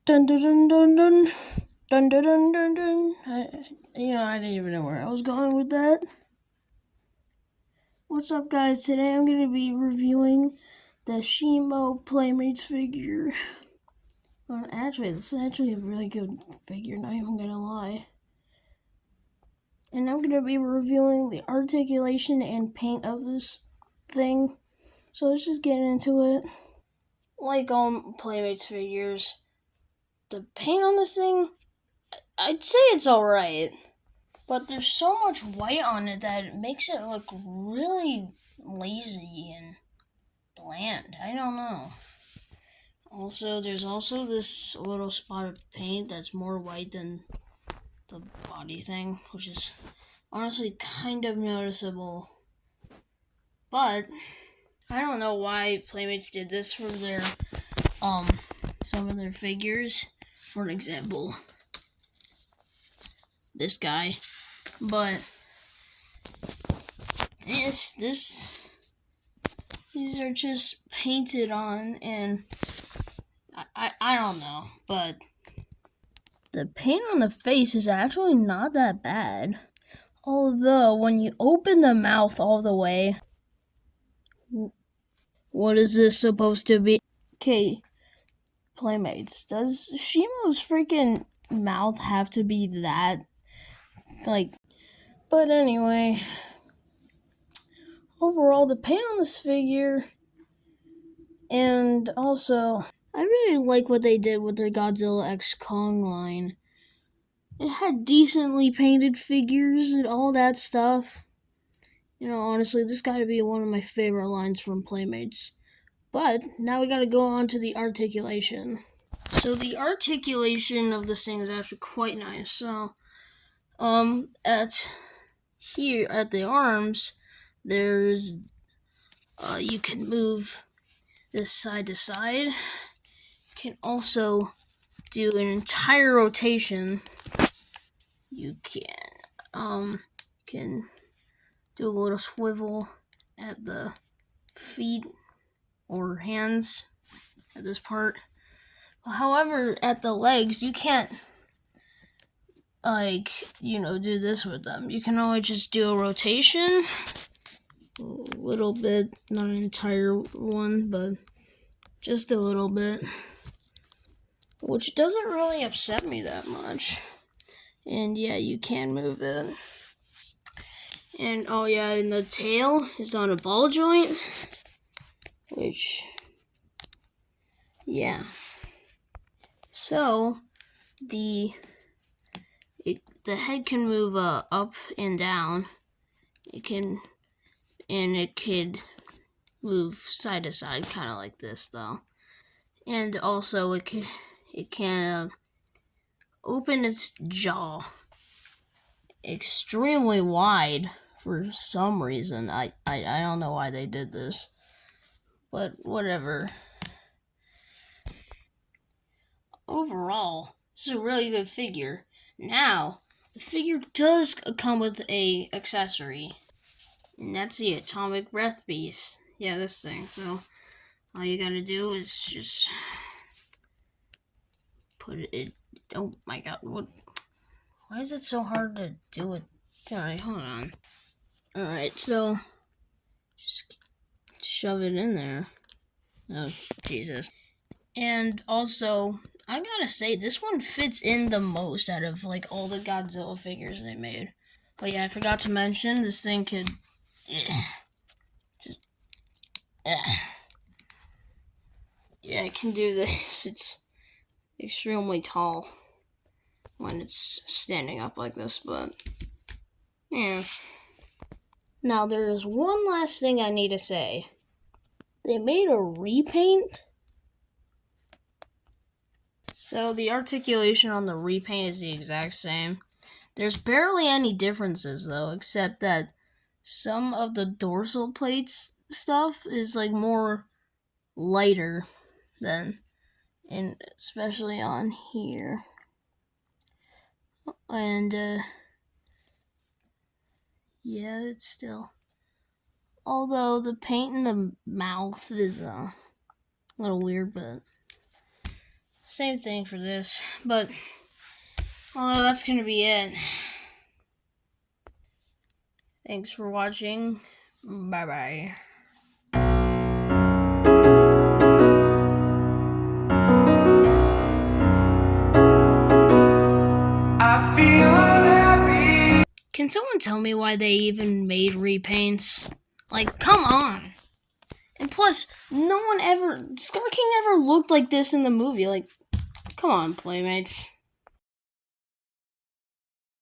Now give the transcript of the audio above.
Dun dun dun dun dun. Dun dun dun dun dun. I didn't even know where I was going with that. What's up, guys? Today I'm going to be reviewing the Shimo Playmates figure. Actually, this is actually a really good figure, not even going to lie. And I'm going to be reviewing the articulation and paint of this thing. So let's just get into it. Like all Playmates figures, the paint on this thing, I'd say it's alright. But there's so much white on it that it makes it look really lazy and bland. I don't know. Also, there's also this little spot of paint that's more white than the body thing, which is honestly kind of noticeable. But I don't know why Playmates did this for their some of their figures. For an example, this guy. But these are just painted on, and I don't know, but the paint on the face is actually not that bad. Although, when you open the mouth all the way, what is this supposed to be? Okay, Playmates, does Shimo's freaking mouth have to be that, but anyway, overall, the paint on this figure, and also, I really like what they did with their Godzilla X Kong line. It had decently painted figures and all that stuff. Honestly, this got to be one of my favorite lines from Playmates. But now we got to go on to the articulation. So the articulation of this thing is actually quite nice. So, at the arms, there's you can move this side to side. You can also do an entire rotation. You can do a little swivel at the feet or hands at this part. However, at the legs, you can't do this with them. You can only just do a rotation, a little bit, not an entire one, but just a little bit, which doesn't really upset me that much. And yeah, you can move it. And and the tail is on a ball joint, which, yeah. So, the head can move up and down. It could move side to side, kind of like this, though. And also, it can open its jaw extremely wide for some reason. I don't know why they did this, but whatever. Overall, this is a really good figure. Now, the figure does come with a accessory, and that's the atomic breath beast. Yeah, this thing. So all you gotta do is just put it. Oh my god! What? Why is it so hard to do it? Alright, hold on. Alright, so just shove it in there. Oh Jesus! And also, I gotta say, this one fits in the most out of all the Godzilla figures they made. But yeah, I forgot to mention, this thing could yeah, it can do this. It's extremely tall when it's standing up like this, but yeah. Now there is one last thing I need to say. They made a repaint. So the articulation on the repaint is the exact same. There's barely any differences though, except that some of the dorsal plates stuff is more lighter than, and especially on here. And yeah, it's still, although the paint in the mouth is a little weird, but Same thing for this, but although that's gonna be it. Thanks for watching. Bye bye. I feel unhappy. Can someone tell me why they even made repaints? Like, come on. And plus, no one ever, Scar King never looked like this in the movie. Like, come on, Playmates.